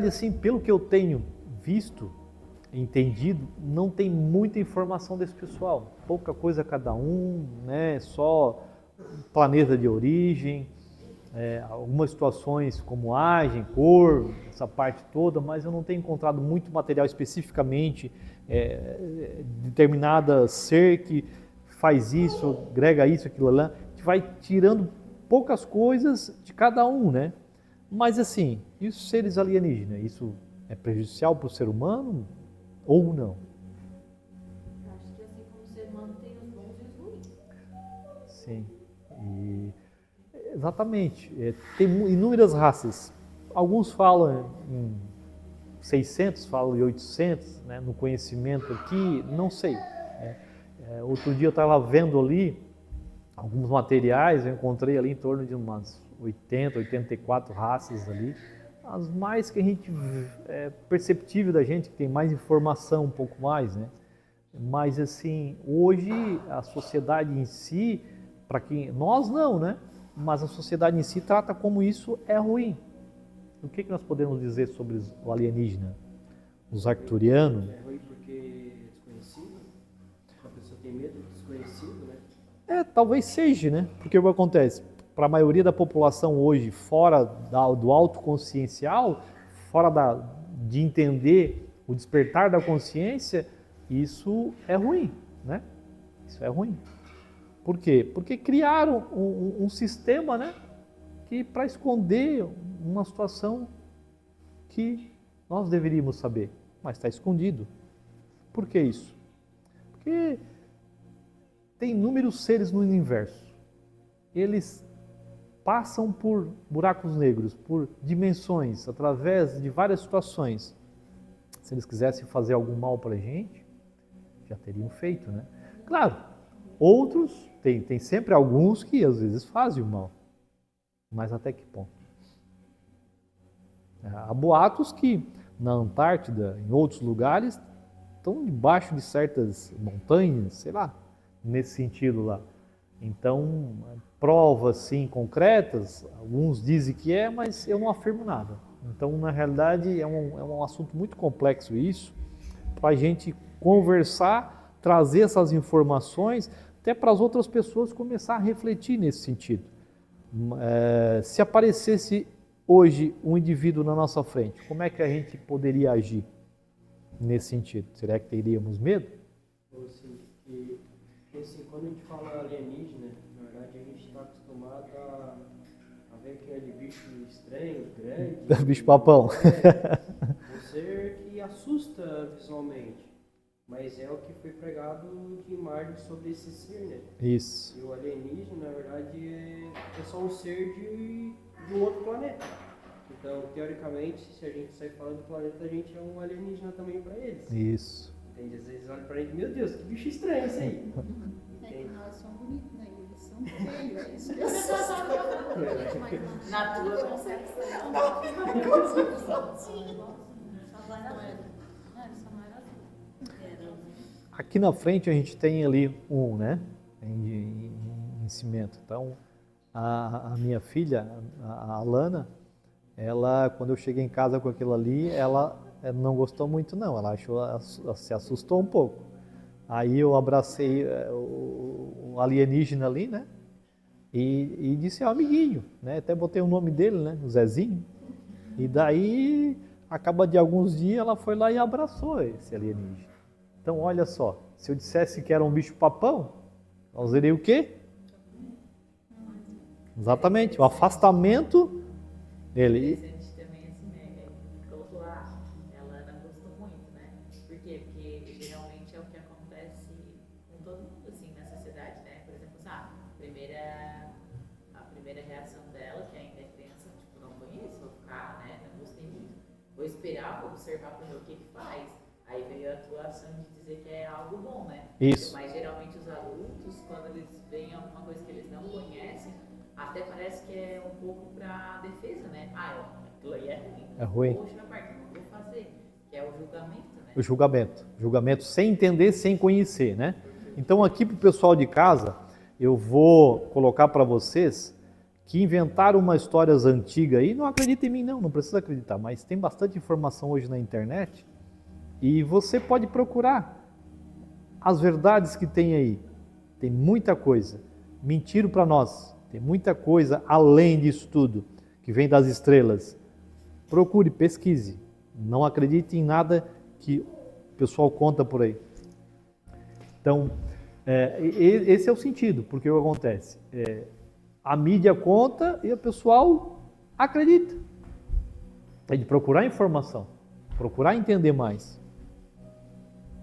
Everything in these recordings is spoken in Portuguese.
Assim, pelo que eu tenho visto, entendido, não tem muita informação desse pessoal. Pouca coisa cada um, né? Só planeta de origem, algumas situações como agem, cor, essa parte toda, mas eu não tenho encontrado muito material especificamente determinada ser que faz isso, agrega isso, aquilo lá. A gente vai tirando poucas coisas de cada um, né? Mas assim, e os seres alienígenas? Isso é prejudicial para o ser humano ou não? Eu acho que assim como o ser humano tem os bons e os ruins. Sim, exatamente. Tem inúmeras raças. Alguns falam em 600, falam em 800, né, no conhecimento aqui, não sei. Outro dia eu estava vendo ali alguns materiais, eu encontrei ali em torno de umas 80, 84 raças ali. As mais que a gente perceptível da gente, que tem mais informação um pouco mais, né? Mas assim, hoje a sociedade em si, para quem nós não, né? Mas a sociedade em si trata como isso é ruim. O que nós podemos dizer sobre o alienígena? Os arcturianos? É ruim porque é desconhecido? A pessoa tem medo do desconhecido, né? Talvez seja, né? Porque o que acontece? Para a maioria da população hoje, fora do autoconsciencial, fora de entender o despertar da consciência, isso é ruim, né? Isso é ruim. Por quê? Porque criaram um sistema, né? Que para esconder uma situação que nós deveríamos saber, mas está escondido. Por que isso? Porque tem inúmeros seres no universo. Eles passam por buracos negros, por dimensões, através de várias situações. Se eles quisessem fazer algum mal para a gente, já teriam feito, né? Claro, outros, tem sempre alguns que às vezes fazem o mal. Mas até que ponto? Há boatos que na Antártida, em outros lugares, estão debaixo de certas montanhas, sei lá, nesse sentido lá. Então, provas sim concretas, alguns dizem que mas eu não afirmo nada. Então, na realidade, é um assunto muito complexo isso, para a gente conversar, trazer essas informações, até para as outras pessoas começar a refletir nesse sentido. Se aparecesse hoje um indivíduo na nossa frente, como é que a gente poderia agir nesse sentido? Será que teríamos medo? Assim, quando a gente fala alienígena, na verdade a gente está acostumado a ver aquele bicho estranho, grande. Bicho papão. Um ser que assusta visualmente, mas é o que foi pregado de imagem sobre esse ser, né? Isso. E o alienígena, na verdade, é só um ser de um outro planeta. Então, teoricamente, se a gente sair falando do planeta, a gente é um alienígena também para eles. Isso. Entende? Às vezes olham pra gente, meu Deus, que bicho estranho esse aí. É que nós somos bonitos, né? Eles são feios, é isso que assusta. Na tua concepção. Aqui na frente a gente tem ali né? Em cimento. Então, a minha filha, a Alana, ela, quando eu cheguei em casa com aquilo ali, ela não gostou muito não, ela se assustou um pouco. Aí eu abracei o alienígena ali, né? E disse, amiguinho, né? Até botei o nome dele, né? O Zezinho. E daí, acaba de alguns dias, ela foi lá e abraçou esse alienígena. Então, olha só, se eu dissesse que era um bicho papão, nós diríamos o quê? Exatamente, o afastamento dele. Interessante também assim, né? Colocou ela não gostou muito, né? Por quê? Porque geralmente é o que acontece com todo mundo assim na sociedade, né? Por exemplo, a primeira reação dela, que ainda é criança, tipo, não conheço, vou ficar, né? Não gostei muito. Vou esperar, vou observar para ver o que faz. Aí veio a atuação de dizer que é algo bom, né? Isso. Mas geralmente os adultos, quando eles veem alguma coisa que eles não conhecem, até parece que é um pouco para defesa, né? Aquilo aí é ruim. É ruim. Poxa, parte, não vou fazer. Que é o julgamento, né? O julgamento. Julgamento sem entender, sem conhecer, né? Então aqui para o pessoal de casa, eu vou colocar para vocês que inventaram uma história antiga aí, não acredita em mim não precisa acreditar, mas tem bastante informação hoje na internet e você pode procurar as verdades que tem aí. Tem muita coisa. Mentiram para nós. Tem muita coisa além disso tudo, que vem das estrelas. Procure, pesquise. Não acredite em nada que o pessoal conta por aí. Então, esse é o sentido, porque o que acontece? A mídia conta e o pessoal acredita. Tem de procurar informação, procurar entender mais.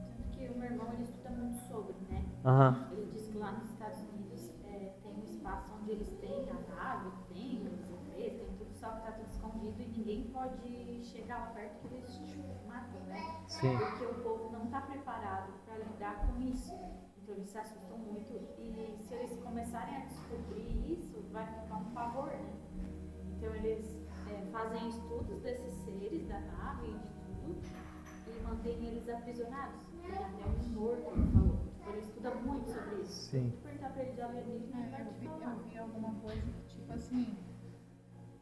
Tanto que o meu irmão ele estuda muito sobre, né? Aham. Ele diz que lá nos Estados Unidos tem um espaço onde eles têm a nave, tem os ETs, tem tudo, só que tá tudo escondido e ninguém pode chegar lá perto que eles matam, né? Sim. Porque o povo não está preparado para lidar com isso. Então eles se assustam muito e se eles começarem a descobrir isso, vai ficar um pavor, né? Então eles fazem estudos desses seres da nave e de tudo e mantêm eles aprisionados. Tem até um morto, ele falou. Ele estuda muito sobre isso. Sim. Se perguntar para ele de alienígena, ele vai te falar. Eu vi alguma coisa que, tipo assim,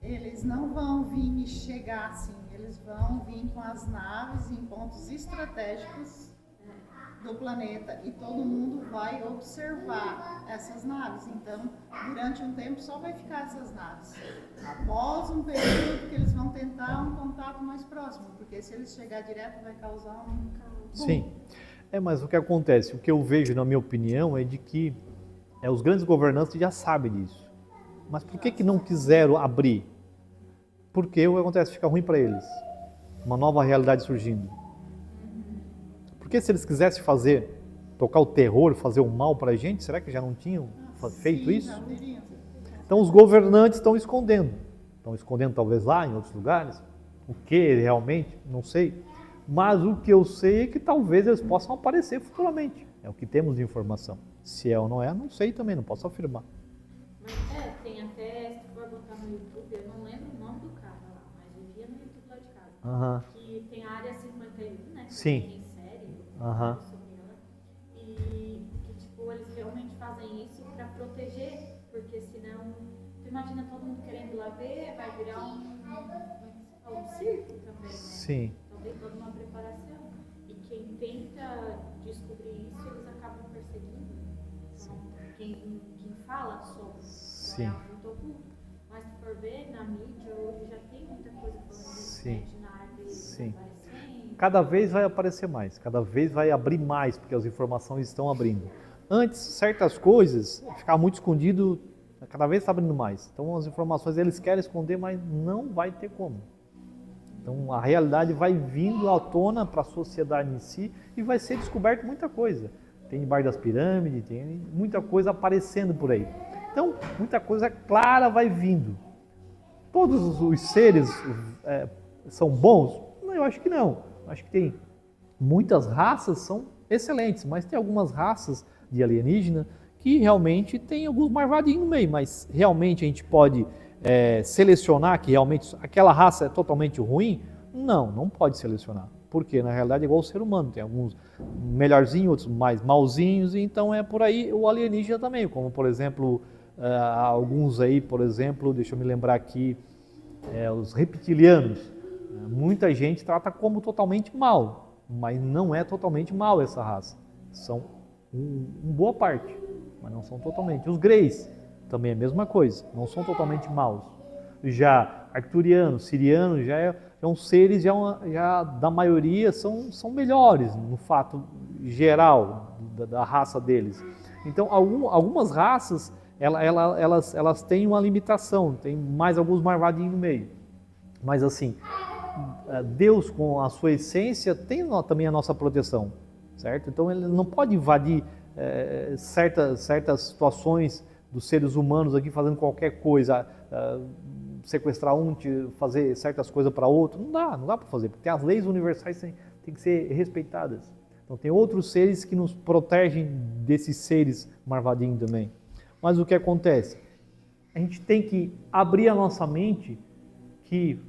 eles não vão vir chegar assim, eles vão vir com as naves em pontos estratégicos do planeta e todo mundo vai observar essas naves. Então, durante um tempo só vai ficar essas naves. Após um período que eles vão tentar um contato mais próximo, porque se eles chegar direto vai causar um caos. Sim. Mas o que acontece? O que eu vejo, na minha opinião, é de que os grandes governantes já sabem disso. Mas por que não quiseram abrir? Porque o que acontece? Fica ruim para eles. Uma nova realidade surgindo. Porque se eles quisessem tocar o terror, fazer o mal para a gente, será que já não tinham feito Sim, isso? já teriam. Então os governantes estão escondendo. Estão escondendo talvez lá, em outros lugares. O que realmente? Não sei. Mas o que eu sei é que talvez eles possam aparecer futuramente. É o que temos de informação. Se é ou não é, não sei também, não posso afirmar. Mas tem até, se for botar no YouTube, eu não lembro o nome do cara lá, mas eu via no YouTube lá de casa. Aham. Que tem a área 51, né? Que Sim. tem série Aham. sobre ela. E que, tipo, eles realmente fazem isso pra proteger, porque senão, tu imagina todo mundo querendo ir lá ver, vai virar um circo também, né? Sim. Então tem toda uma preparação. E quem tenta descobrir isso, eles acabam perseguindo. Então, quem fala sobre Sim. é algo muito oculto. Mas se for ver, na mídia hoje já tem muita coisa falando disso, Sim. né? De naves Sim. aparecendo. Cada vez vai aparecer mais, cada vez vai abrir mais, porque as informações estão abrindo. Antes, certas coisas ficavam muito escondido, cada vez está abrindo mais. Então as informações eles querem esconder, mas não vai ter como. Então a realidade vai vindo à tona para a sociedade em si e vai ser descoberto muita coisa. Tem debaixo das pirâmides, tem muita coisa aparecendo por aí. Então muita coisa clara vai vindo. Todos os seres são bons? Não, eu acho que não. Acho que tem muitas raças são excelentes, mas tem algumas raças de alienígena que realmente tem alguns marvadinhos no meio, mas realmente a gente pode selecionar que realmente aquela raça é totalmente ruim? Não pode selecionar. Porque na realidade é igual o ser humano, tem alguns melhorzinhos, outros mais malzinhos, e então é por aí o alienígena também, como por exemplo, alguns aí, por exemplo, deixa eu me lembrar aqui, os reptilianos. Muita gente trata como totalmente mal, mas não é totalmente mal essa raça. São uma boa parte, mas não são totalmente. Os greys também é a mesma coisa, não são totalmente maus. Já arcturianos, sirianos, já são seres, já da maioria são melhores no fato geral da raça deles. Então algumas raças elas têm uma limitação, tem mais alguns marvadinhos no meio. Mas assim, Deus com a sua essência tem também a nossa proteção, certo? Então ele não pode invadir certas situações dos seres humanos aqui fazendo qualquer coisa, sequestrar fazer certas coisas para outro, não dá para fazer, porque as leis universais têm que ser respeitadas. Então tem outros seres que nos protegem desses seres marvadinhos também. Mas o que acontece? A gente tem que abrir a nossa mente que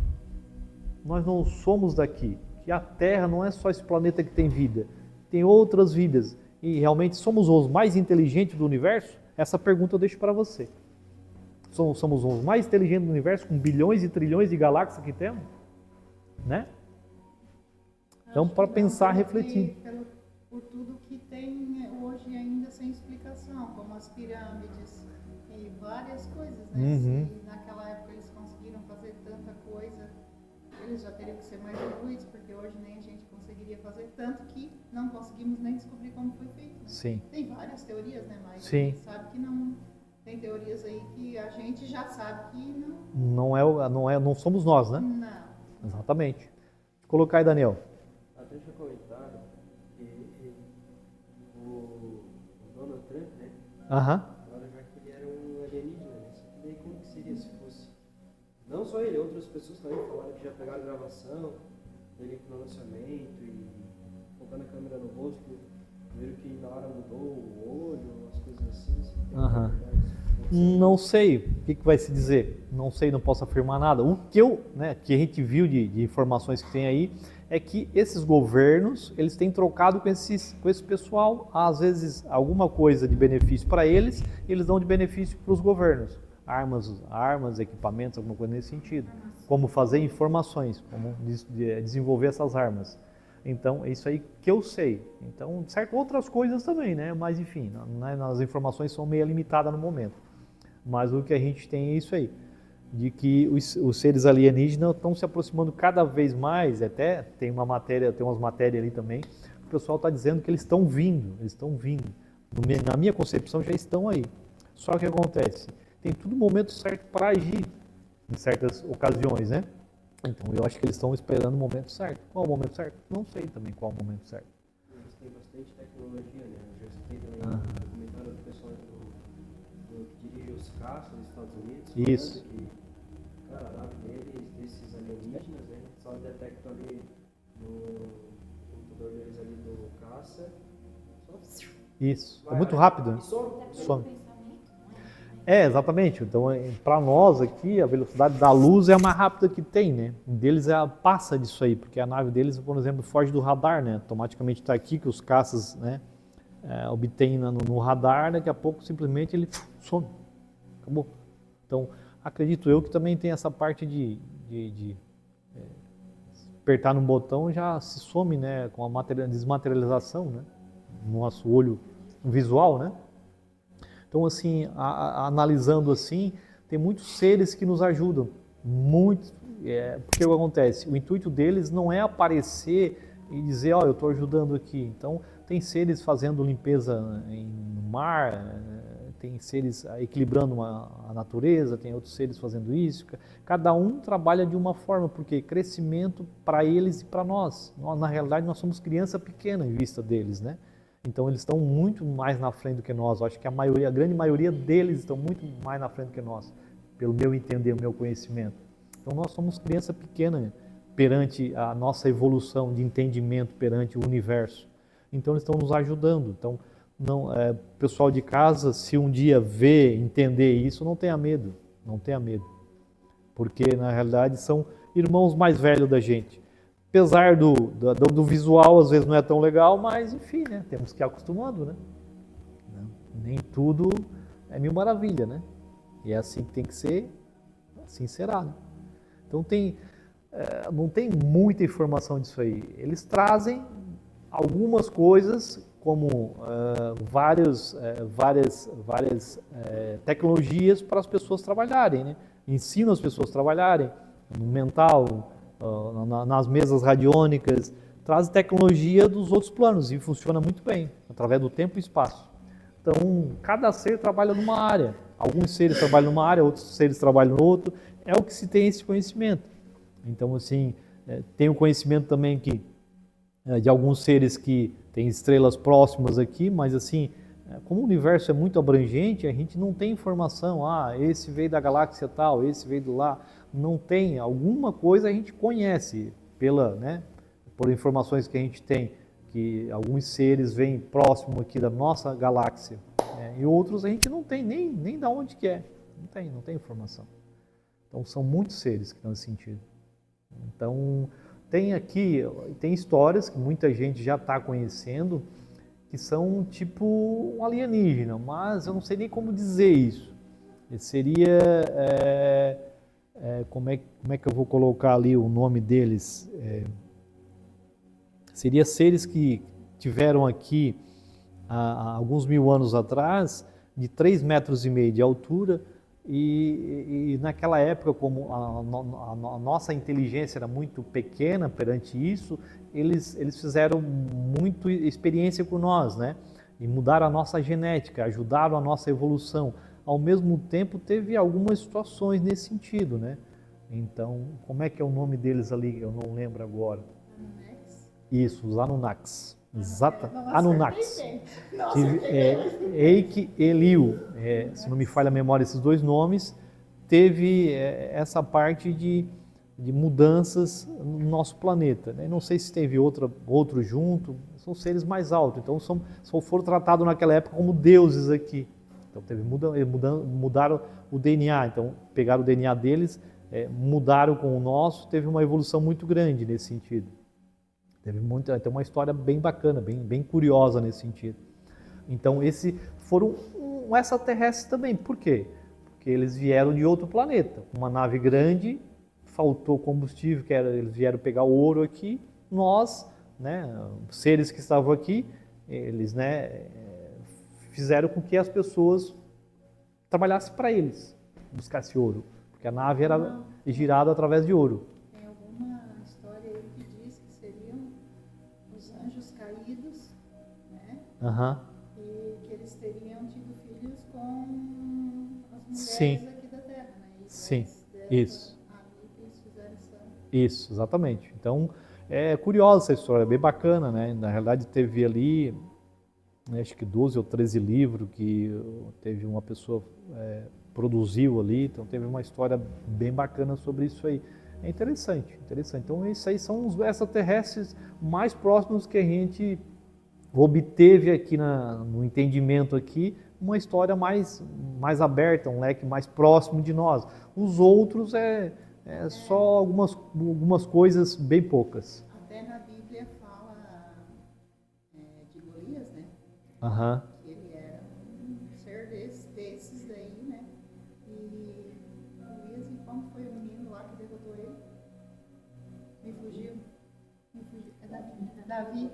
nós não somos daqui, que a Terra não é só esse planeta que tem vida, tem outras vidas e realmente somos os mais inteligentes do universo? Essa pergunta eu deixo para você. somos os mais inteligentes do universo, com bilhões e trilhões de galáxias que temos, né? Então, para pensar, refletir. Por tudo que tem hoje ainda sem explicação, como as pirâmides e várias coisas, né? Uhum. Se naquela época eles conseguiram fazer tanta coisa, eles já teriam que ser mais evoluídos, porque hoje nem a gente conseguiria fazer, tanto que não conseguimos nem descobrir como foi feito. Né? Sim. Tem várias teorias, né? Mas Sim. a gente sabe que não. Tem teorias aí que a gente já sabe que Não somos nós, né? não. Exatamente. Vou colocar aí, Daniel. Deixa eu comentar que o Donald Trump, né? Aham. Agora já que ele era um alienígena, né? E daí como que seria se fosse? Não só ele, outras pessoas também falaram que já pegaram gravação dele no lançamento e colocando a câmera no rosto, viram que na hora mudou o olho, as coisas assim. Aham. Não sei o que vai se dizer, não sei, não posso afirmar nada. O que que a gente viu de informações que tem aí é que esses governos, eles têm trocado com esse pessoal, às vezes alguma coisa de benefício para eles, eles dão de benefício para os governos. Armas, equipamentos, alguma coisa nesse sentido. Como fazer informações, como desenvolver essas armas. Então, é isso aí que eu sei. Então, certo, outras coisas também, né? Mas, enfim, as informações são meio limitadas no momento. Mas o que a gente tem é isso aí, de que os seres alienígenas estão se aproximando cada vez mais, até tem umas matérias ali também, o pessoal está dizendo que eles estão vindo. Na minha concepção, já estão aí. Só que o que acontece? Tem tudo momento certo para agir, em certas ocasiões, né? Então, eu acho que eles estão esperando o momento certo. Qual é o momento certo? Não sei também qual é o momento certo. Eles têm bastante tecnologia, né? Eu já escutei também um comentário do pessoal que dirige os caças dos Estados Unidos. Isso. Falando que, cara, a nave deles, desses alienígenas, né? Só detectam ali no computador deles ali do caça. Só Isso. É muito rápido, né? e some. Some. Exatamente. Então, para nós aqui, a velocidade da luz é a mais rápida que tem, né? Deles passa disso aí, porque a nave deles, por exemplo, foge do radar, né? Automaticamente está aqui que os caças, né, obtêm no radar, daqui a pouco simplesmente ele some. Acabou. Então, acredito eu que também tem essa parte de apertar no botão já se some, né, com a desmaterialização, né, no nosso olho visual, né? Então, assim, analisando assim, tem muitos seres que nos ajudam, muitos, porque o que acontece? O intuito deles não é aparecer e dizer, eu estou ajudando aqui. Então, tem seres fazendo limpeza no mar, tem seres equilibrando a natureza, tem outros seres fazendo isso. Cada um trabalha de uma forma, porque crescimento para eles e para nós. Na realidade, nós somos criança pequena em vista deles, né? Então eles estão muito mais na frente do que nós. Eu acho que a grande maioria deles estão muito mais na frente do que nós, pelo meu entender, o meu conhecimento. Então nós somos criança pequena perante a nossa evolução de entendimento perante o universo. Então eles estão nos ajudando. Então, pessoal de casa, se um dia ver, entender isso, não tenha medo, porque na realidade são irmãos mais velhos da gente. Apesar do visual, às vezes não é tão legal, mas enfim, né? Temos que ir acostumando, né? Nem tudo é mil maravilha, né? E é assim que tem que ser, assim será, né? Então não tem muita informação disso aí. Eles trazem algumas coisas, como várias tecnologias para as pessoas trabalharem, né? Ensinam as pessoas a trabalharem no mental, nas mesas radiônicas, traz tecnologia dos outros planos e funciona muito bem, através do tempo e espaço. Então, cada ser trabalha numa área. Alguns seres trabalham numa área, outros seres trabalham no outro. É o que se tem esse conhecimento. Então, assim, tem o conhecimento também de alguns seres que têm estrelas próximas aqui, mas assim, como o universo é muito abrangente, a gente não tem informação, esse veio da galáxia tal, esse veio do lá. Não tem, alguma coisa a gente conhece por informações que a gente tem, que alguns seres vêm próximo aqui da nossa galáxia, e outros a gente não tem nem de onde que é, não tem informação. Então são muitos seres que estão nesse sentido. Então tem histórias que muita gente já está conhecendo, que são tipo um alienígena, mas eu não sei nem como dizer isso. seria, como é que eu vou colocar ali o nome deles? Seria seres que tiveram aqui há alguns mil anos atrás, de 3,5 metros de altura, e naquela época, como a nossa inteligência era muito pequena perante isso, eles fizeram muito experiência com nós, né? E mudaram a nossa genética, ajudaram a nossa evolução. Ao mesmo tempo, teve algumas situações nesse sentido, né? Então, como é que é o nome deles ali? Eu não lembro agora. Isso, os Anunnakis. Exata, Anunnakis. Eike e Eliu, se não me falha a memória, esses dois nomes, teve essa parte de mudanças no nosso planeta, né? Não sei se teve outro junto, são seres mais altos, então foram tratados naquela época como deuses aqui. Então mudaram o DNA, então pegaram o DNA deles, mudaram com o nosso, teve uma evolução muito grande nesse sentido. Tem uma história bem bacana, bem curiosa nesse sentido. Então, foram extraterrestres também. Por quê? Porque eles vieram de outro planeta. Uma nave grande, faltou combustível, eles vieram pegar o ouro aqui. Nós, né, seres que estavam aqui, eles, né, fizeram com que as pessoas trabalhassem para eles, buscassem ouro. Porque a nave era girada através de ouro. Uhum. E que eles teriam tido filhos com as mulheres aqui da Terra, né? Sim, isso. Isso, exatamente. Então, é curiosa essa história, é bem bacana, né? Na realidade, teve ali, acho que 12 ou 13 livros que teve uma pessoa produziu ali, então teve uma história bem bacana sobre isso aí. É interessante, interessante. Então, isso aí são os extraterrestres mais próximos que a gente obteve aqui no entendimento aqui, uma história mais aberta, um leque mais próximo de nós. Os outros só algumas coisas bem poucas. Até na Bíblia fala de Golias, né? Uhum. Que ele era um ser desses daí, né? E Golias, e como foi o menino lá que derrotou ele? Me fugiu. É Davi.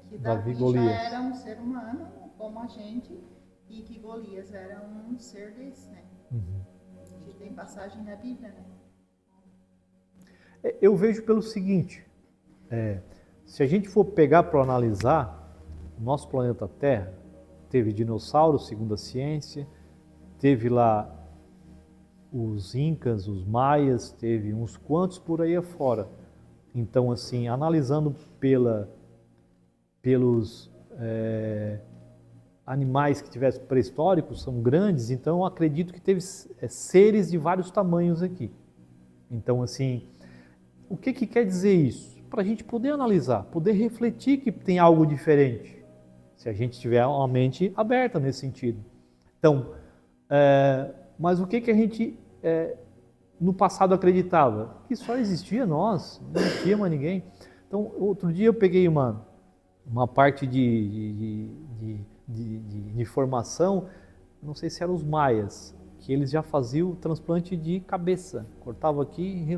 Que Davi já era um ser humano como a gente e que Golias era um ser desse, né? Uhum. Que tem passagem na Bíblia, né? Eu vejo pelo seguinte, se a gente for pegar para analisar, o nosso planeta Terra teve dinossauros, segundo a ciência, teve lá os Incas, os Maias, teve uns quantos por aí afora. Então, assim, analisando pelos animais que tivessem pré-históricos, são grandes, então eu acredito que teve seres de vários tamanhos aqui. Então, assim, o que quer dizer isso? Para a gente poder analisar, poder refletir que tem algo diferente, se a gente tiver uma mente aberta nesse sentido. Então, mas o que a gente no passado acreditava? Que só existia nós, não existia mais ninguém. Então, outro dia eu peguei uma parte de formação, não sei se eram os maias, que eles já faziam o transplante de cabeça, cortava aqui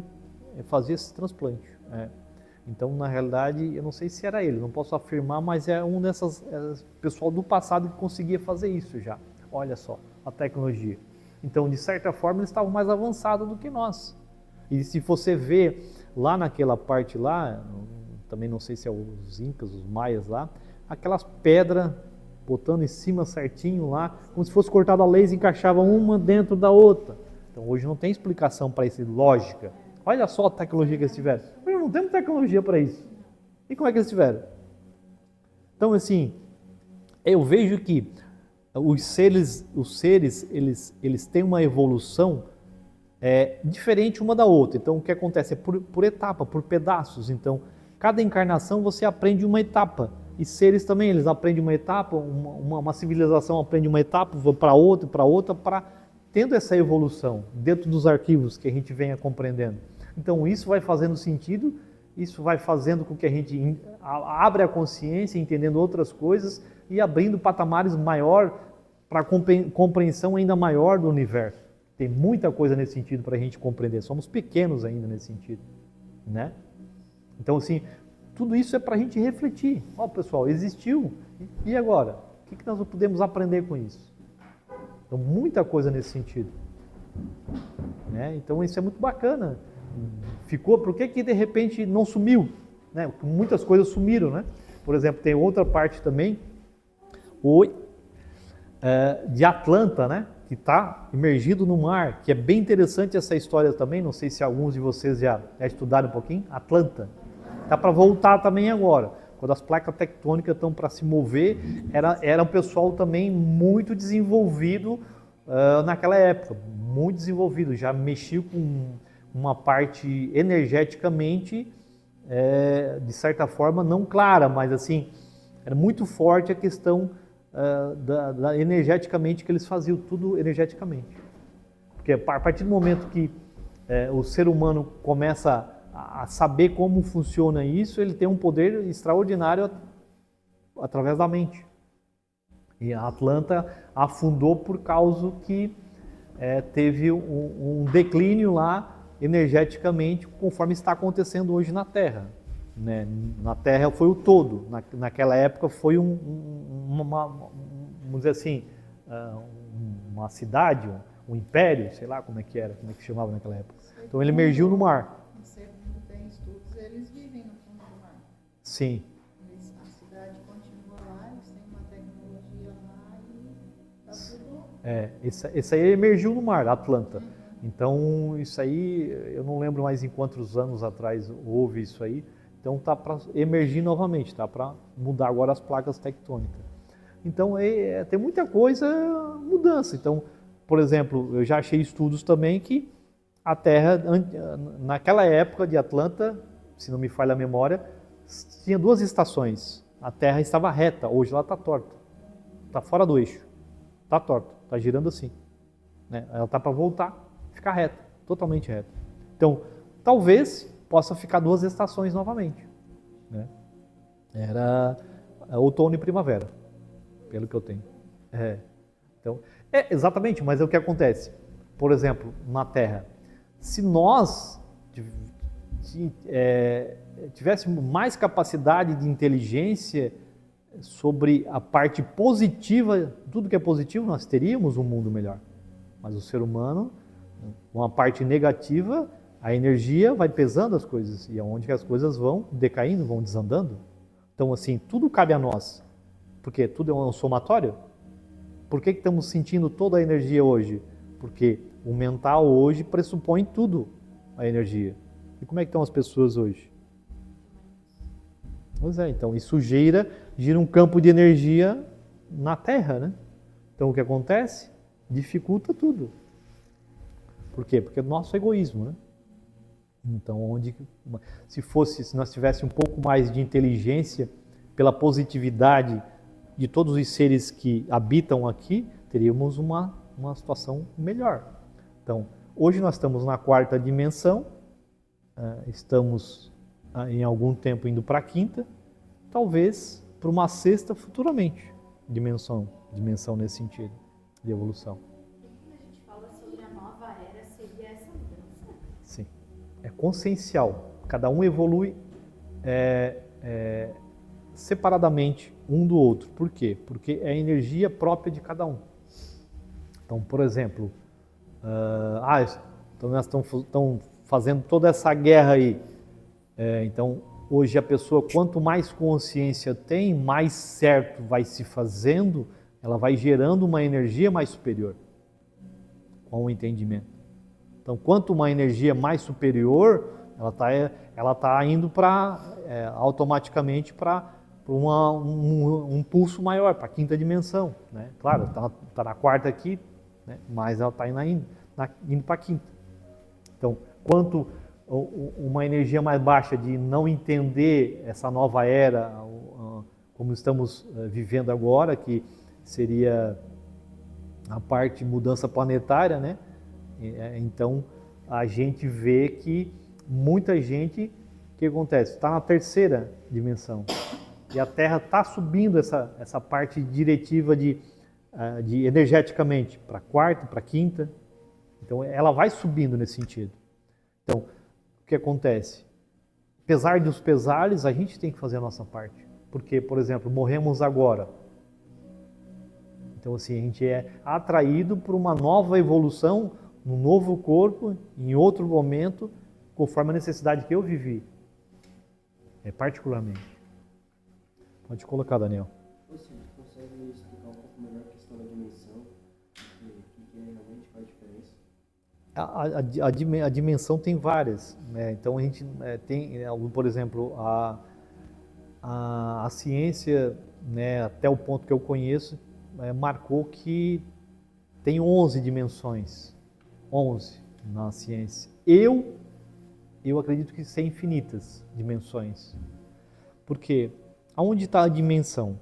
e fazia esse transplante. Então, na realidade, eu não sei se era ele, não posso afirmar, mas é um dessas pessoal do passado que conseguia fazer isso já. Olha só, a tecnologia. Então, de certa forma, eles estavam mais avançados do que nós. E se você ver lá naquela parte lá, também não sei se é os Incas, os Maias lá, aquelas pedras botando em cima certinho lá, como se fosse cortada a laser, encaixava uma dentro da outra. Então hoje não tem explicação para isso, lógica. Olha só a tecnologia que eles tiveram. Hoje não temos tecnologia para isso. E como é que eles tiveram? Então, assim, eu vejo que os seres eles têm uma evolução diferente uma da outra. Então, o que acontece é por etapa, por pedaços. Então, cada encarnação você aprende uma etapa. E seres também, eles aprendem uma etapa, uma civilização aprende uma etapa, vai para outra, tendo essa evolução dentro dos arquivos que a gente venha compreendendo. Então, isso vai fazendo sentido, isso vai fazendo com que a gente abra a consciência, entendendo outras coisas e abrindo patamares maior para compreensão ainda maior do universo. Tem muita coisa nesse sentido para a gente compreender. Somos pequenos ainda nesse sentido, né? Então, assim, tudo isso é para a gente refletir. Ó, pessoal, existiu. E agora? O que nós podemos aprender com isso? Então, muita coisa nesse sentido, né? Então, isso é muito bacana. Ficou, por que de repente não sumiu? Né? Muitas coisas sumiram, né? Por exemplo, tem outra parte também, de Atlanta, né? Que está imergido no mar, que é bem interessante essa história também, não sei se alguns de vocês já estudaram um pouquinho, Atlanta. Está para voltar também agora, quando as placas tectônicas estão para se mover, era um pessoal também muito desenvolvido naquela época, muito desenvolvido, já mexia com uma parte energeticamente, de certa forma, não clara, mas assim, era muito forte a questão energeticamente que eles faziam, tudo energeticamente. Porque a partir do momento que o ser humano começa a saber como funciona isso, ele tem um poder extraordinário através da mente. E a Atlanta afundou por causa que teve um declínio lá energeticamente, conforme está acontecendo hoje na Terra. Né? Na Terra foi o todo. Naquela época foi vamos dizer assim, uma cidade, um império, sei lá como é que chamava naquela época. Então ele emergiu no mar. Segundo tem estudos, eles vivem no fundo do mar. Sim. A cidade continua lá, eles têm uma tecnologia lá e está tudo... Esse aí emergiu no mar, Atlanta. Então isso aí, eu não lembro mais em quantos anos atrás houve isso aí. Então está para emergir novamente, está para mudar agora as placas tectônicas. Então tem muita coisa mudança. Então, por exemplo, eu já achei estudos também que a Terra, naquela época de Atlanta, se não me falha a memória, tinha 2 estações. A Terra estava reta, hoje ela está torta. Está fora do eixo. Está torta, está girando assim. Né? Ela está para voltar, ficar reta, totalmente reta. Então, talvez possa ficar 2 estações novamente. Né? Era outono e primavera, pelo que eu tenho. Então, exatamente, mas é o que acontece. Por exemplo, na Terra, se nós tivéssemos mais capacidade de inteligência sobre a parte positiva, tudo que é positivo, nós teríamos um mundo melhor. Mas o ser humano, uma parte negativa, a energia vai pesando as coisas, e aonde que as coisas vão decaindo, vão desandando. Então, assim, tudo cabe a nós. Porque tudo é um somatório. Por que estamos sentindo toda a energia hoje? Porque o mental hoje pressupõe tudo a energia. E como é que estão as pessoas hoje? Pois então isso gira um campo de energia na Terra, né? Então o que acontece? Dificulta tudo. Por quê? Porque é o nosso egoísmo, né? Então, se nós tivéssemos um pouco mais de inteligência pela positividade de todos os seres que habitam aqui, teríamos uma situação melhor. Então, hoje nós estamos na 4ª dimensão, estamos em algum tempo indo para a 5ª, talvez para uma 6ª futuramente, dimensão nesse sentido, de evolução. E quando a gente fala sobre a nova era, seria essa mudança? Sim, é consciencial, cada um evolui separadamente um do outro. Por quê? Porque é a energia própria de cada um. Então, por exemplo, então nós estamos fazendo toda essa guerra aí. Então, hoje a pessoa, quanto mais consciência tem, mais certo vai se fazendo, ela vai gerando uma energia mais superior, com o entendimento. Então, quanto uma energia mais superior, ela tá indo automaticamente para um pulso maior, para a 5ª dimensão. Né? Claro, está na 4ª aqui, né? Mas ela está indo para a 5ª. Então, quanto uma energia mais baixa de não entender essa nova era, como estamos vivendo agora, que seria a parte de mudança planetária, né? Então, a gente vê que muita gente, o que acontece? Está na 3ª dimensão. E a Terra está subindo essa parte diretiva de energeticamente para a quarta, para a quinta. Então ela vai subindo nesse sentido. Então, o que acontece? Apesar dos pesares, a gente tem que fazer a nossa parte. Porque, por exemplo, morremos agora. Então, assim, a gente é atraído por uma nova evolução, num novo corpo, em outro momento, conforme a necessidade que eu vivi. Particularmente. Pode colocar, Daniel. Você consegue explicar um pouco melhor a questão da dimensão? O que é realmente, qual a diferença? A dimensão tem várias, né? Então a gente tem, por exemplo, a ciência, né, até o ponto que eu conheço, marcou que tem 11 dimensões, 11 na ciência. Eu acredito que são infinitas dimensões. Por quê? Aonde está a dimensão?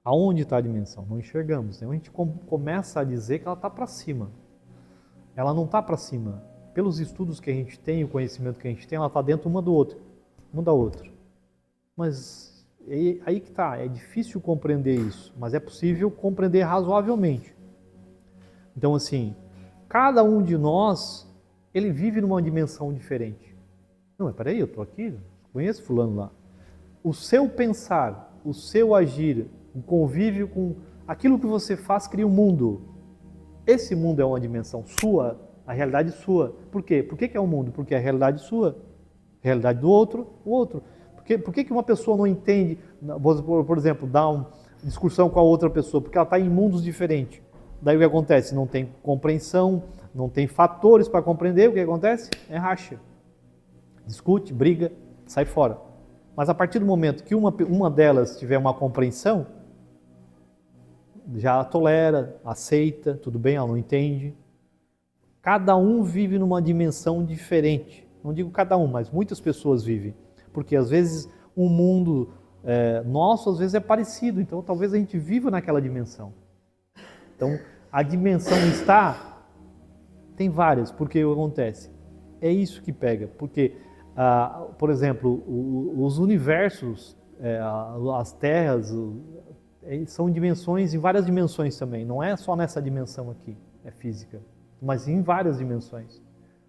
Aonde está a dimensão? Não enxergamos. Né? A gente começa a dizer que ela está para cima. Ela não está para cima. Pelos estudos que a gente tem, o conhecimento que a gente tem, ela está dentro uma do outro, uma da outra. Mas aí que está. É difícil compreender isso, mas é possível compreender razoavelmente. Então, assim, cada um de nós, ele vive numa dimensão diferente. Não, mas peraí, eu estou aqui, conheço fulano lá. O seu pensar, o seu agir, o convívio com aquilo que você faz cria um mundo. Esse mundo é uma dimensão sua, a realidade sua. Por quê? Por que é um mundo? Porque é a realidade sua, a realidade do outro, o outro. Por que uma pessoa não entende, por exemplo, dar uma discussão com a outra pessoa? Porque ela está em mundos diferentes. Daí o que acontece? Não tem compreensão, não tem fatores para compreender. O que acontece? É racha. Discute, briga, sai fora. Mas a partir do momento que uma delas tiver uma compreensão, já tolera, aceita, tudo bem, ela não entende. Cada um vive numa dimensão diferente. Não digo cada um, mas muitas pessoas vivem. Porque às vezes um mundo nosso às vezes é parecido, então talvez a gente viva naquela dimensão. Então a dimensão tem várias, porque o que acontece? É isso que pega, porque por exemplo, os universos, as terras, são dimensões, em várias dimensões também. Não é só nessa dimensão aqui, é física, mas em várias dimensões.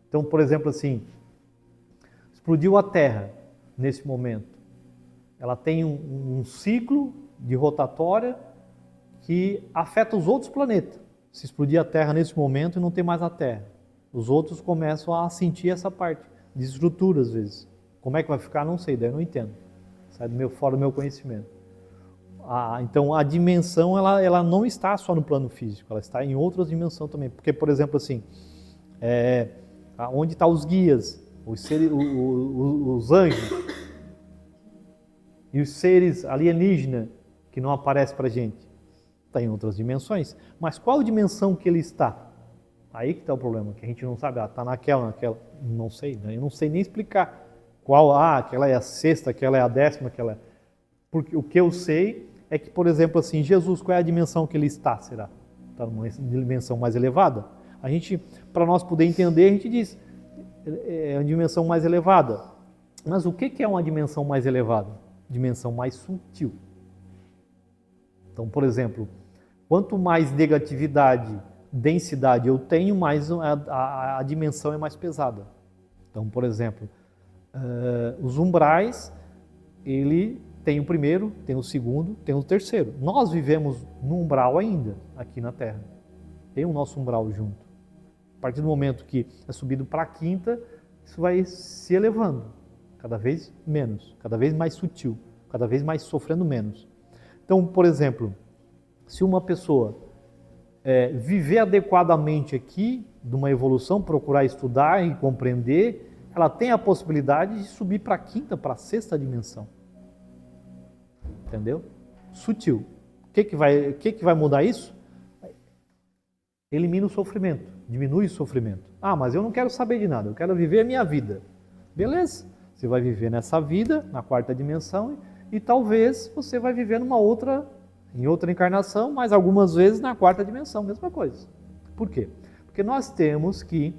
Então, por exemplo, assim, explodiu a Terra nesse momento. Ela tem um ciclo de rotatória que afeta os outros planetas. Se explodir a Terra nesse momento e não tem mais a Terra, os outros começam a sentir essa parte de estrutura às vezes. Como é que vai ficar? Não sei, daí eu não entendo. Sai fora do meu conhecimento. Então a dimensão ela não está só no plano físico, ela está em outras dimensões também. Porque, por exemplo, assim, onde estão os guias, os anjos e os seres alienígenas que não aparecem para a gente? Está em outras dimensões. Mas qual dimensão que ele está? Aí que está o problema, que a gente não sabe, está naquela, não sei, né? Eu não sei nem explicar qual, aquela é a sexta, aquela é a décima, aquela é... Porque o que eu sei é que, por exemplo, assim, Jesus, qual é a dimensão que ele está, será? Está numa dimensão mais elevada? A gente, para nós poder entender, a gente diz, é uma dimensão mais elevada. Mas o que é uma dimensão mais elevada? Dimensão mais sutil. Então, por exemplo, quanto mais negatividade, densidade eu tenho, mais a dimensão é mais pesada. Então, por exemplo, os umbrais, ele tem o primeiro, tem o segundo, tem o terceiro. Nós vivemos no umbral ainda, aqui na Terra. Tem o nosso umbral junto. A partir do momento que é subido para a quinta, isso vai se elevando, cada vez menos, cada vez mais sutil, cada vez mais sofrendo menos. Então, por exemplo, se uma pessoa viver adequadamente aqui, de uma evolução, procurar estudar e compreender, ela tem a possibilidade de subir para a quinta, para a sexta dimensão. Entendeu? Sutil. O que vai mudar isso? Elimina o sofrimento, diminui o sofrimento. Mas eu não quero saber de nada, eu quero viver a minha vida. Beleza, você vai viver nessa vida, na quarta dimensão, e talvez você vai viver em outra encarnação, mas algumas vezes na quarta dimensão, mesma coisa. Por quê? Porque nós temos que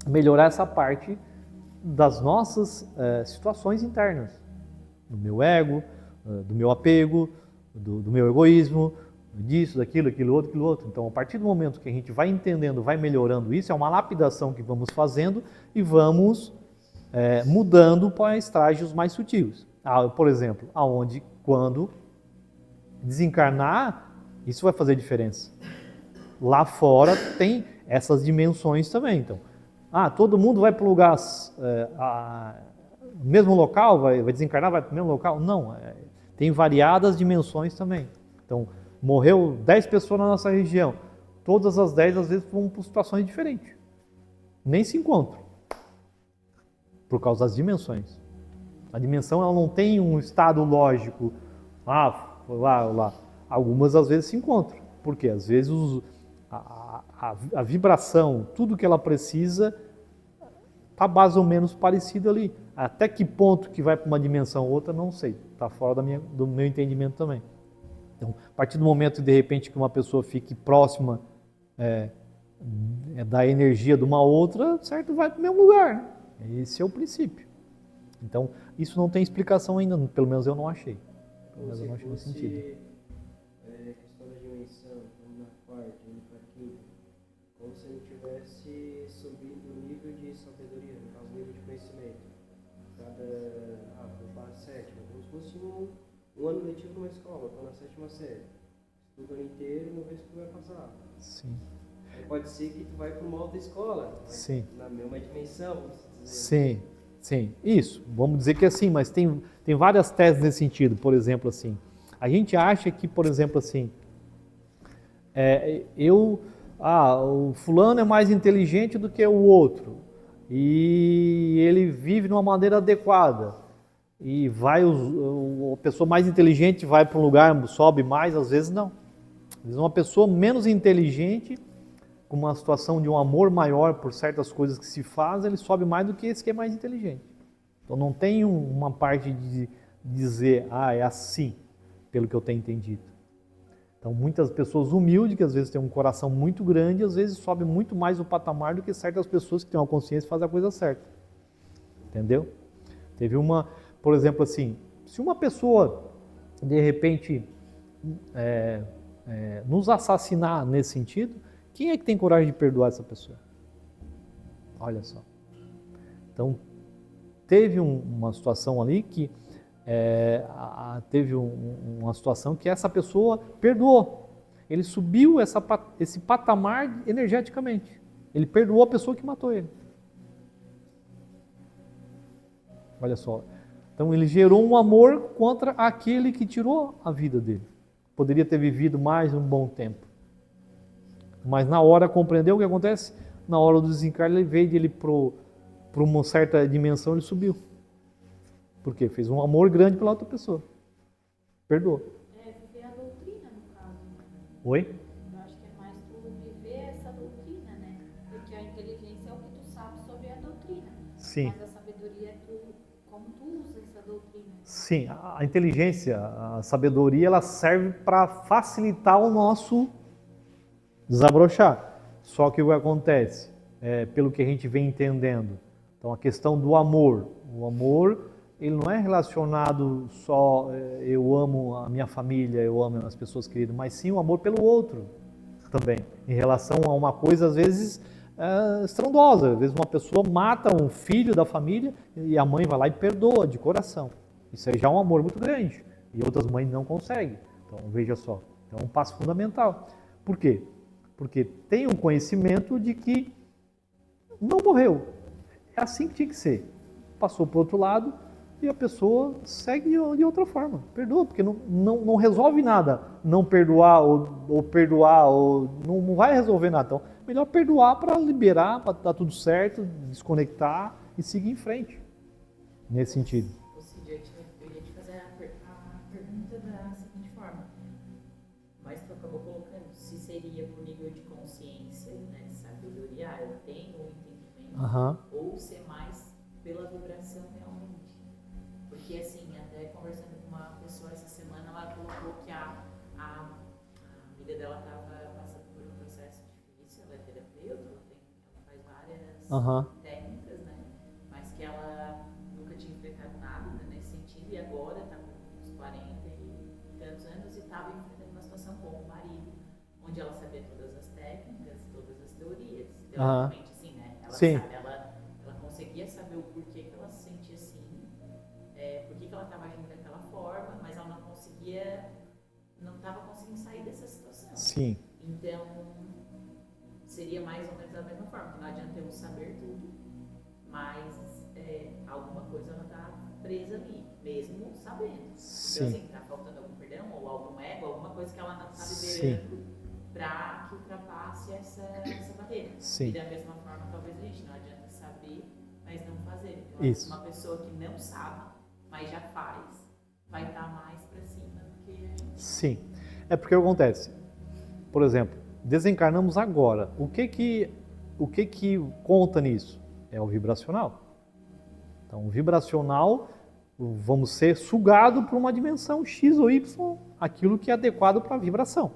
melhorar essa parte das nossas situações internas, do meu ego, do meu apego, do meu egoísmo, disso, daquilo, aquilo outro. Então, a partir do momento que a gente vai entendendo, vai melhorando isso, é uma lapidação que vamos fazendo e vamos mudando para estágios mais sutis. Por exemplo, quando desencarnar, isso vai fazer diferença. Lá fora tem essas dimensões também. Então, todo mundo vai para o lugar, mesmo local, vai desencarnar, vai para o mesmo local? Não, tem variadas dimensões também. Então, morreu 10 pessoas na nossa região, todas as 10 às vezes vão por situações diferentes. Nem se encontram, por causa das dimensões. A dimensão ela não tem um estado lógico, foi lá. Algumas às vezes se encontram, porque às vezes a vibração, tudo que ela precisa, está mais ou menos parecido ali. Até que ponto que vai para uma dimensão ou outra, não sei. Está fora do meu entendimento também. Então, a partir do momento, de repente, que uma pessoa fique próxima da energia de uma outra, certo? Vai para o mesmo lugar. Esse é o princípio. Então, isso não tem explicação ainda, pelo menos eu não achei. Pelo menos eu não achei no sentido. Questão da dimensão, na quarta, indo para a quinta, como se ele tivesse subindo o nível de sabedoria, no caso, nível de conhecimento. Vou para a sétima, como se fosse um ano letivo numa escola, estou na 7ª série. Estudo o ano inteiro e não vê se tu vai passar. Sim. Aí pode ser que tu vai para uma outra escola, Sim. Na mesma dimensão, vamos dizer. Sim, isso. Vamos dizer que é assim, mas tem várias teses nesse sentido. Por exemplo, assim, a gente acha que, por exemplo, assim, o fulano é mais inteligente do que o outro e ele vive de uma maneira adequada e a pessoa mais inteligente vai para um lugar, sobe mais, às vezes não. Às vezes uma pessoa menos inteligente, com uma situação de um amor maior por certas coisas que se faz, ele sobe mais do que esse que é mais inteligente. Então não tem uma parte de dizer, é assim, pelo que eu tenho entendido. Então muitas pessoas humildes, que às vezes têm um coração muito grande, às vezes sobe muito mais o patamar do que certas pessoas que têm uma consciência e fazem a coisa certa. Entendeu? Teve por exemplo assim, se uma pessoa de repente nos assassinar nesse sentido, quem é que tem coragem de perdoar essa pessoa? Olha só. Então, teve uma situação ali que uma situação que essa pessoa perdoou. Ele subiu esse patamar energeticamente. Ele perdoou a pessoa que matou ele. Olha só. Então, ele gerou um amor contra aquele que tirou a vida dele. Poderia ter vivido mais um bom tempo. Mas na hora compreendeu o que acontece? Na hora do desencarne, ele veio dele para uma certa dimensão, ele subiu. Por quê? Fez um amor grande pela outra pessoa. Perdoou. Viver a doutrina, no caso. Oi? Eu acho que é mais tu viver essa doutrina, né? Porque a inteligência é o que tu sabe sobre a doutrina. Sim. Mas a sabedoria é como tu usa essa doutrina. Sim, a inteligência, a sabedoria, ela serve para facilitar o nosso desabrochar. Só que o que acontece, pelo que a gente vem entendendo, então a questão do amor, o amor, ele não é relacionado só eu amo a minha família, eu amo as pessoas queridas, mas sim o amor pelo outro também, em relação a uma coisa às vezes estrondosa. Às vezes uma pessoa mata um filho da família e a mãe vai lá e perdoa de coração. Isso aí já é um amor muito grande e outras mães não conseguem. Então veja só, é um passo fundamental. Por quê? Porque tem um conhecimento de que não morreu. É assim que tinha que ser. Passou para o outro lado e a pessoa segue de outra forma. Perdoa, porque não resolve nada. Não perdoar ou perdoar, não vai resolver nada. Então, melhor perdoar para liberar, para dar tudo certo, desconectar e seguir em frente. Nesse sentido. Eu ia te fazer a pergunta da seguinte forma. Mas tu acabou colocando se seria por nível de consciência, né, de sabedoria, eu tenho o entendimento, ou ser mais pela vibração realmente. Porque assim, até conversando com uma pessoa essa semana, ela colocou que a amiga dela estava passando por um processo difícil, ela é terapeuta, ela faz várias técnicas, né, mas que ela nunca tinha enfrentado nada, né, nesse sentido, e agora está com uns 40 e tantos anos e estava enfrentando uma situação com o marido, onde ela sabia todas as técnicas, todas as teorias. Teoricamente, assim, né? Ela, Sim. sabe, ela conseguia saber o porquê que ela se sentia assim, por que ela estava agindo daquela forma, mas ela não estava conseguindo sair dessa situação. Sim. Então, seria mais ou menos da mesma forma, que não adianta eu saber tudo, mas alguma coisa ela está presa ali, mesmo sabendo. Sim. Então, assim, está faltando algum perdão, ou algum ego, alguma coisa que ela não está Sim. liberando para que ultrapasse essa barreira. Sim. E da mesma forma, talvez a gente não adianta saber, mas não fazer. Então, Isso. uma pessoa que não sabe, mas já faz, vai estar mais para cima do que a gente. Sim. É porque acontece. Por exemplo, desencarnamos agora. O que que conta nisso? É o vibracional. Então, o vibracional, vamos ser sugado por uma dimensão X ou Y, aquilo que é adequado para a vibração.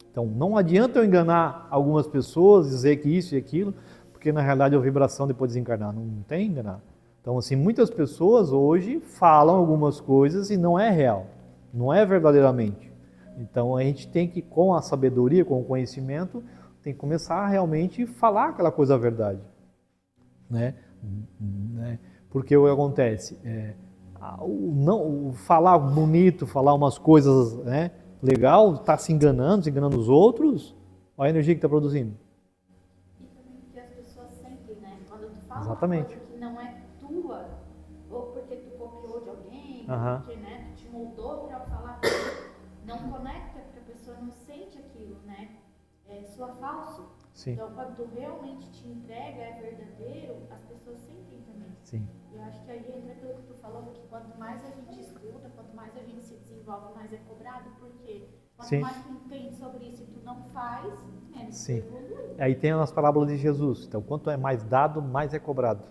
Então, não adianta eu enganar algumas pessoas, dizer que isso e aquilo, porque na realidade a vibração depois de desencarnar não tem enganar. Então, assim, muitas pessoas hoje falam algumas coisas e não é real, não é verdadeiramente. Então, a gente tem que, com a sabedoria, com o conhecimento, tem que começar a realmente falar aquela coisa a verdade, né? Porque o que acontece? Falar bonito, falar umas coisas, né, legal, está se enganando os outros, olha a energia que está produzindo. E também porque as pessoas sentem, né? Quando tu fala Exatamente. uma coisa que não é tua, ou porque tu copiou de alguém, Aham. ou porque, né, tu te moldou para falar aquilo, não conecta porque a pessoa não sente aquilo, né? Soa falso. Sim, Então, quando tu realmente te entrega, é verdadeiro, as pessoas sentem também. sim, Eu acho que aí entra aquilo que tu falou, que quanto mais a gente estuda, quanto mais a gente se desenvolve, mais é cobrado, porque quanto Sim. mais tu entende sobre isso e tu não faz, menos tu sim. evolui. Aí tem as parábolas de Jesus. Então, quanto é mais dado, mais é cobrado.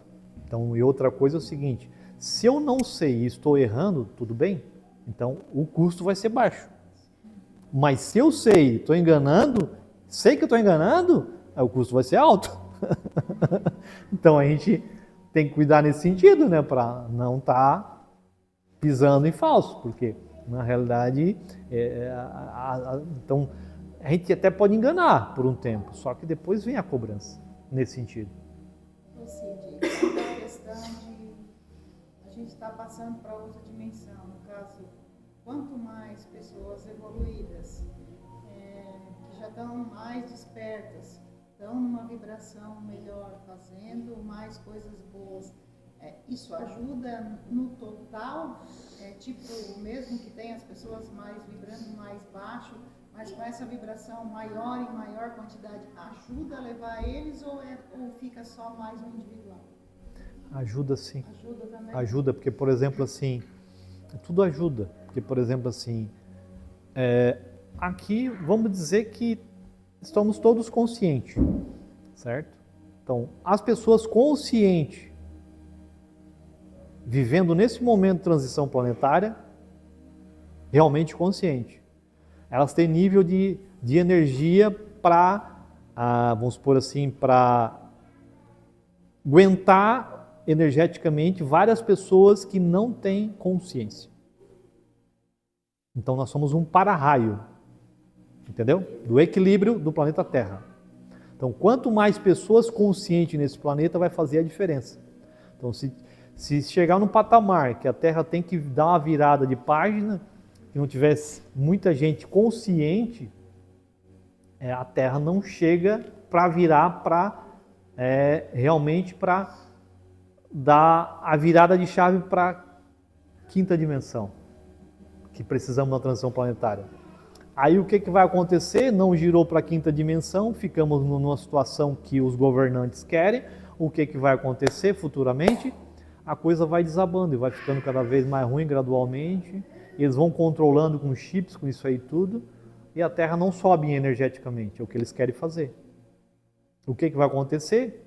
Então, e outra coisa é o seguinte, se eu não sei e estou errando, tudo bem, então o custo vai ser baixo. Mas se eu sei, estou enganando, sei que estou enganando, aí o custo vai ser alto. Então a gente tem que cuidar nesse sentido, né, para não estar pisando em falso, porque na realidade, então a gente até pode enganar por um tempo, só que depois vem a cobrança nesse sentido. Ô Cid, quanto à questão de a gente estar passando para outra dimensão, no caso, quanto mais pessoas evoluídas, que já estão mais despertas, estão numa vibração melhor, fazendo mais coisas boas, isso ajuda no total, tipo, mesmo que tenha as pessoas mais vibrando mais baixo, mas com essa vibração maior em maior quantidade, ajuda a levar eles ou fica só mais um individual? Ajuda sim. Ajuda também? Ajuda, porque, por exemplo, assim, tudo ajuda. Porque, por exemplo, assim, aqui vamos dizer que estamos todos conscientes, certo? Então, as pessoas conscientes, vivendo nesse momento de transição planetária, realmente consciente, elas têm nível de energia para, vamos supor assim, para aguentar energeticamente várias pessoas que não têm consciência. Então nós somos um para-raio, entendeu? Do equilíbrio do planeta Terra. Então quanto mais pessoas conscientes nesse planeta vai fazer a diferença. Então se chegar num patamar que a Terra tem que dar uma virada de página, se não tivesse muita gente consciente, a Terra não chega para virar para realmente para dar a virada de chave para a quinta dimensão, que precisamos da transição planetária. Aí o que vai acontecer? Não girou para a quinta dimensão, ficamos numa situação que os governantes querem. O que vai acontecer futuramente? A coisa vai desabando e vai ficando cada vez mais ruim gradualmente. Eles vão controlando com chips, com isso aí tudo, e a Terra não sobe energeticamente, é o que eles querem fazer. O que vai acontecer?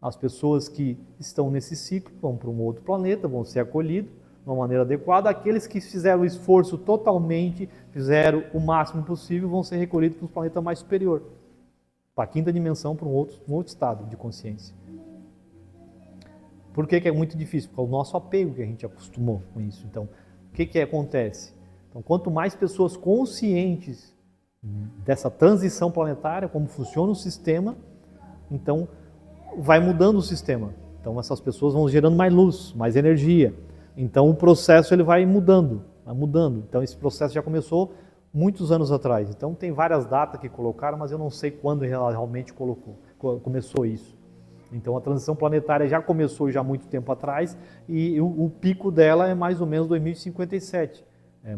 As pessoas que estão nesse ciclo vão para um outro planeta, vão ser acolhidos de uma maneira adequada. Aqueles que fizeram o esforço totalmente, fizeram o máximo possível, vão ser recolhidos para um planeta mais superior, para a quinta dimensão, para um outro estado de consciência. Por que é muito difícil? Porque é o nosso apego que a gente acostumou com isso. Então, o que acontece? Então, quanto mais pessoas conscientes dessa transição planetária, como funciona o sistema, então vai mudando o sistema. Então essas pessoas vão gerando mais luz, mais energia. Então o processo ele vai mudando, vai mudando. Então esse processo já começou muitos anos atrás. Então tem várias datas que colocaram, mas eu não sei quando realmente começou isso. Então a transição planetária já começou já há muito tempo atrás e o pico dela é mais ou menos 2057.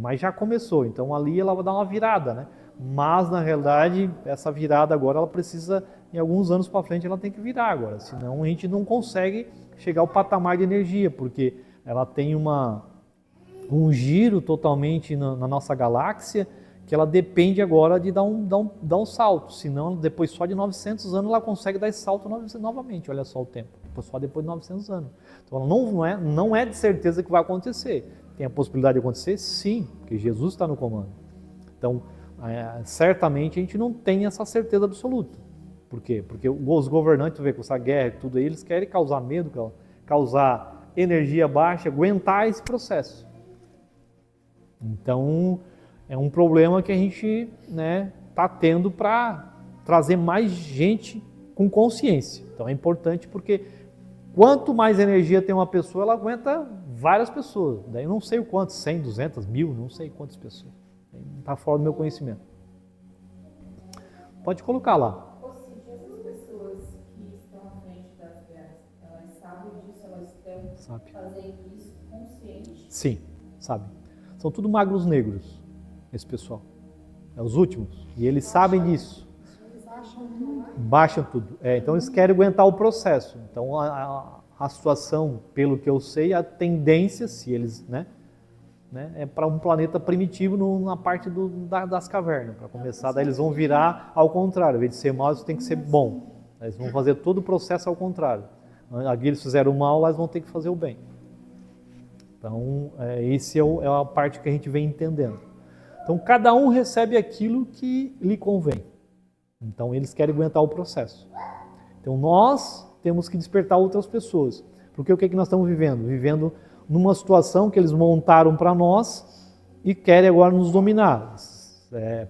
Mas já começou, então ali ela vai dar uma virada, né? Mas na realidade essa virada agora ela precisa, em alguns anos para frente ela tem que virar agora, senão a gente não consegue chegar ao patamar de energia, porque ela tem um giro totalmente na nossa galáxia que ela depende agora de dar um salto, senão depois só de 900 anos ela consegue dar esse salto novamente, olha só o tempo, só depois de 900 anos. Então não é de certeza que vai acontecer. Tem a possibilidade de acontecer? Sim, porque Jesus está no comando. Então, certamente a gente não tem essa certeza absoluta. Por quê? Porque os governantes, com essa guerra e tudo aí, eles querem causar medo, causar energia baixa, aguentar esse processo. Então, é um problema que a gente está tendo para trazer mais gente com consciência. Então, é importante porque quanto mais energia tem uma pessoa, ela aguenta várias pessoas. Daí eu não sei o quanto, 100, 200, 1000, não sei quantas pessoas. Está fora do meu conhecimento. Pode colocar lá. Ou seja, essas pessoas que estão à frente das guerras, elas sabem disso, elas estão fazendo isso consciente? Sim, sabe. São tudo magros negros, esse pessoal. É os últimos. E eles sabem disso. Baixam tudo. Então eles querem aguentar o processo. Então a situação, pelo que eu sei, a tendência, se eles, é para um planeta primitivo na parte das cavernas. Para começar, daí eles vão virar ao contrário. Ao invés de ser mal, eles têm que ser bom. Eles vão fazer todo o processo ao contrário. Aqui eles fizeram o mal, lá eles vão ter que fazer o bem. Então, essa é a parte que a gente vem entendendo. Então, cada um recebe aquilo que lhe convém. Então, eles querem aguentar o processo. Então, nós temos que despertar outras pessoas. Porque o que nós estamos vivendo? Vivendo numa situação que eles montaram para nós e querem agora nos dominar.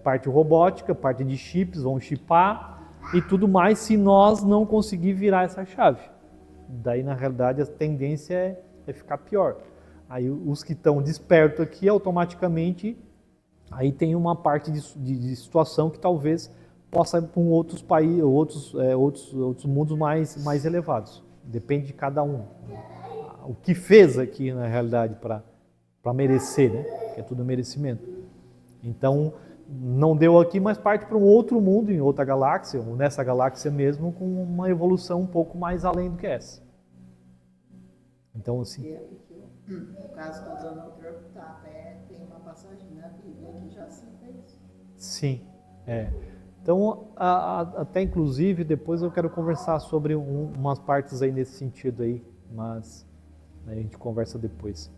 Parte robótica, parte de chips, vão chipar e tudo mais se nós não conseguir virar essa chave. Daí, na realidade, a tendência é ficar pior. Aí os que estão despertos aqui, automaticamente, aí tem uma parte de situação que talvez possa ir para outros países, outros mundos mais elevados. Depende de cada um. O que fez aqui, na realidade, para merecer, que é tudo merecimento. Então, não deu aqui, mas parte para um outro mundo, em outra galáxia, ou nessa galáxia mesmo, com uma evolução um pouco mais além do que essa. Então, assim... No caso do Donald Trump, tem uma passagem na Bíblia que já cita isso. Sim, Então, até inclusive, depois eu quero conversar sobre umas partes aí nesse sentido aí, mas a gente conversa depois.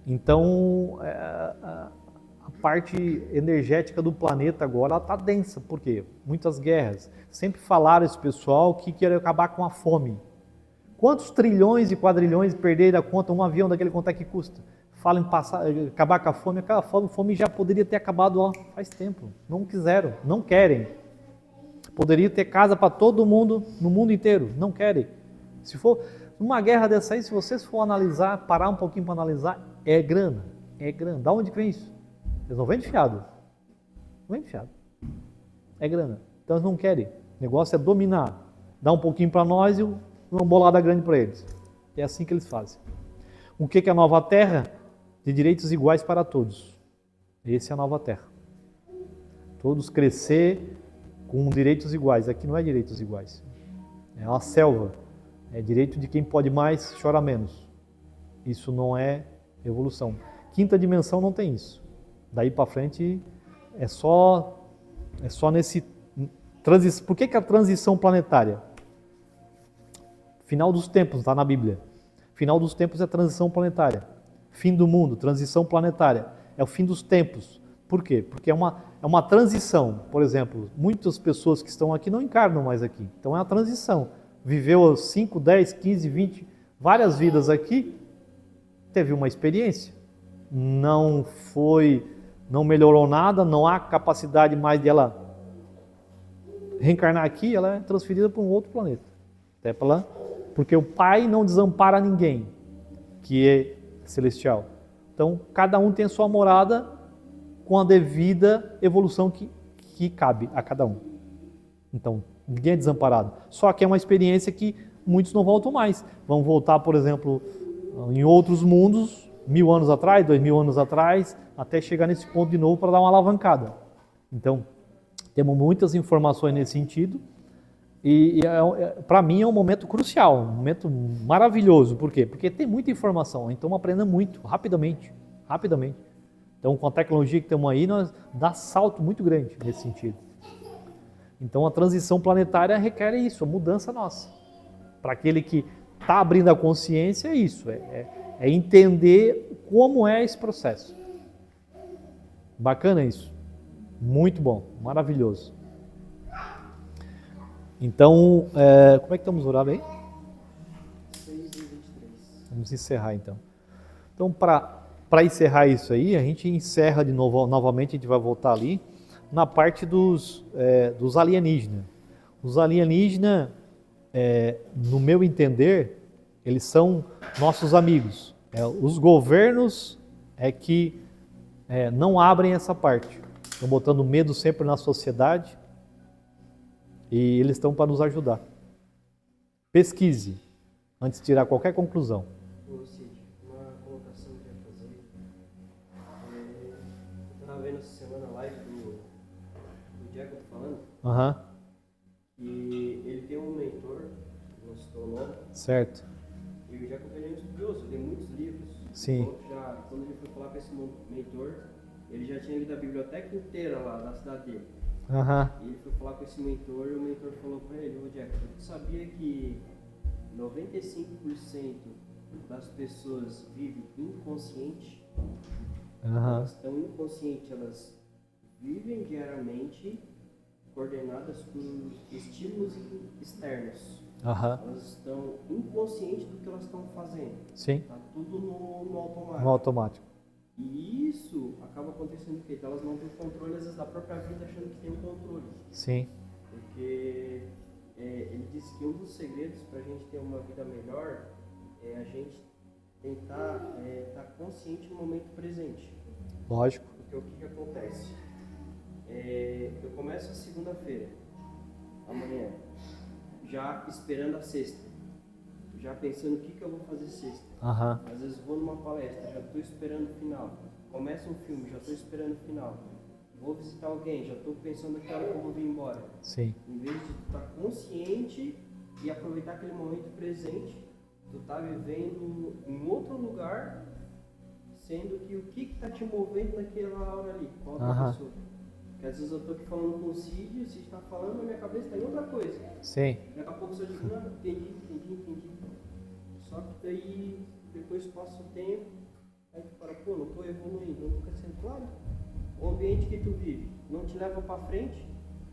Então, a parte energética do planeta agora está densa. Por quê? Muitas guerras. Sempre falaram esse pessoal que queria acabar com a fome. Quantos trilhões e quadrilhões perderam a conta um avião daquele quanto é que custa? Falam em acabar com a fome. Aquela fome já poderia ter acabado faz tempo. Não quiseram, não querem. Poderia ter casa para todo mundo, no mundo inteiro. Não querem. Se for uma guerra dessa aí, se vocês for analisar, parar um pouquinho para analisar, é grana. É grana. Da onde que vem isso? Eles não vêm de fiado. Não vêm de fiado. É grana. Então eles não querem. O negócio é dominar. Dar um pouquinho para nós e uma bolada grande para eles. É assim que eles fazem. O que é a nova terra? De direitos iguais para todos. Essa é a nova terra. Todos crescer com direitos iguais. Aqui não é direitos iguais. É uma selva. É direito de quem pode mais, chora menos. Isso não é evolução. Quinta dimensão não tem isso. Daí para frente é só nesse... Por que a transição planetária? Final dos tempos, está na Bíblia. Final dos tempos é transição planetária. Fim do mundo, transição planetária. É o fim dos tempos. Por quê? Porque é uma transição. Por exemplo, muitas pessoas que estão aqui não encarnam mais aqui. Então é uma transição. Viveu 5, 10, 15, 20, várias vidas aqui, teve uma experiência. não melhorou nada, não há capacidade mais de ela reencarnar aqui, ela é transferida para um outro planeta. Até porque o Pai não desampara ninguém que é celestial. Então, cada um tem a sua morada com a devida evolução que cabe a cada um. Então, ninguém é desamparado. Só que é uma experiência que muitos não voltam mais. Vão voltar, por exemplo, em outros mundos, 1000 anos atrás, 2000 anos atrás, até chegar nesse ponto de novo para dar uma alavancada. Então, temos muitas informações nesse sentido. E para mim é um momento crucial, um momento maravilhoso. Por quê? Porque tem muita informação, então aprendemos muito, rapidamente. Então, com a tecnologia que temos aí, nós dá salto muito grande nesse sentido. Então, a transição planetária requer isso, a mudança nossa. Para aquele que está abrindo a consciência, é isso, é entender como é esse processo. Bacana isso, muito bom, maravilhoso. Então, como é que estamos no horário aí? 6h23. Vamos encerrar então. Então, para encerrar isso aí, a gente encerra de novo, novamente, a gente vai voltar ali, na parte dos alienígenas. Os alienígenas, no meu entender, eles são nossos amigos. Os governos que não abrem essa parte. Estão botando medo sempre na sociedade. E eles estão para nos ajudar. Pesquise antes de tirar qualquer conclusão. Ô Cid, uma colocação que eu ia fazer. Eu estava vendo essa semana a live do Jacob falando, Aham, e ele tem um mentor, não citou o nome, certo. e o Jacob ele é um estudioso, lê muitos livros. Sim. Então, quando ele foi falar com esse mentor, ele já tinha lido a biblioteca inteira lá da cidade dele. Aham, E ele foi falar com esse mentor e o mentor falou para ele: ô Jack, tu sabia que 95% das pessoas vivem inconsciente? aham, Elas estão inconscientes, elas vivem diariamente coordenadas por estímulos externos. aham, Elas estão inconscientes do que elas estão fazendo. sim, Tá tudo no automático. no automático. E isso acaba acontecendo o quê? Elas não têm controle, às vezes, da própria vida, achando que tem um controle. Sim, Porque ele disse que um dos segredos para a gente ter uma vida melhor é a gente tentar estar consciente no momento presente. lógico. Porque o que acontece? Eu começo a segunda-feira, amanhã, já esperando a sexta, já pensando o que eu vou fazer sexta. Aham, Às vezes vou numa palestra, já estou esperando o final. Começa um filme, já estou esperando o final. Vou visitar alguém, já estou pensando que hora que eu vou vir embora. sim, Em vez de estar consciente e aproveitar aquele momento presente, tu tá vivendo em outro lugar, sendo que o que está te movendo naquela hora ali? Qual outra Aham. pessoa? Porque às vezes eu estou aqui falando com o Cid está falando, na minha cabeça está em outra coisa. sim, Daqui a pouco eu digo, não, entendi. Só que daí, depois passa o tempo, aí tu para, pô, não estou evoluindo, não estou sendo claro. O ambiente que tu vive não te leva para frente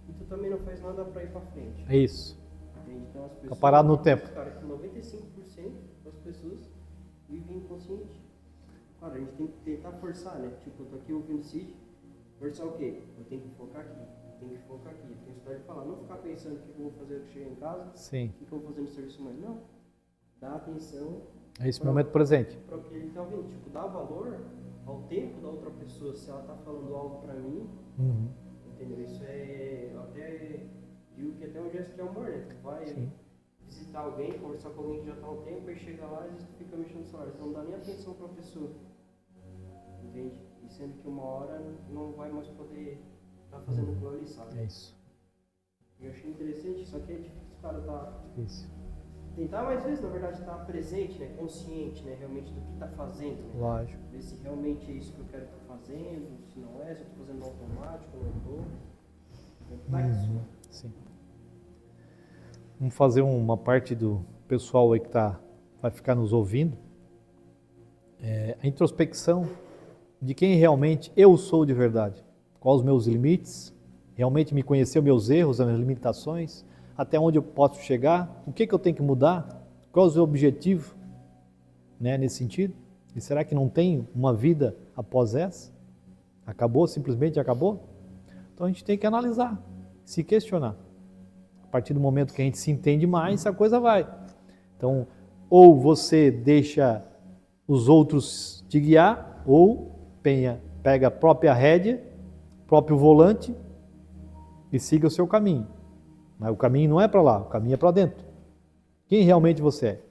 e tu também não faz nada para ir para frente. é isso. Entende? Então as pessoas... Fica parado no tempo. Cara, que 95% das pessoas vivem inconsciente. Claro, a gente tem que tentar forçar, né? Tipo, eu tô aqui ouvindo o Cid, forçar o quê? Eu tenho que focar aqui, eu tenho que estudar e falar, não ficar pensando o que eu vou fazer quando chegar em casa, Sim, o que eu vou fazer no serviço mais. Não. Dá atenção é esse momento presente. para o que ele está ouvindo. Tipo, dá valor ao tempo da outra pessoa. Se ela está falando algo para mim, Uhum. entendeu? Isso eu até digo que até um gesto de amor, né? Tu vai Sim. visitar alguém, conversar com alguém que já está há um tempo, aí chega lá e às vezes tu fica mexendo no celular. Então não dá nem atenção para a pessoa. Entende? E sendo que uma hora não vai mais poder estar fazendo aquilo ali, sabe? É isso. Eu achei interessante, só que é difícil o cara Isso. tentar mais vezes, na verdade, estar presente, né? Consciente, né? Realmente do que está fazendo, né? Lógico. Ver se realmente é isso que eu quero estar fazendo, se não é, se eu estou fazendo no automático, não estou. É complexo, né? Sim. Vamos fazer uma parte do pessoal aí que vai ficar nos ouvindo. A introspecção de quem realmente eu sou de verdade. Quais os meus limites, realmente me conhecer os meus erros, as minhas limitações, até onde eu posso chegar, o que eu tenho que mudar, qual é o seu objetivo, né, nesse sentido. E será que não tem uma vida após essa? Acabou, simplesmente acabou? Então a gente tem que analisar, se questionar. A partir do momento que a gente se entende mais, a coisa vai. Então, ou você deixa os outros te guiar, ou pega a própria rédea, próprio volante e siga o seu caminho. Mas o caminho não é para lá, o caminho é para dentro. Quem realmente você é?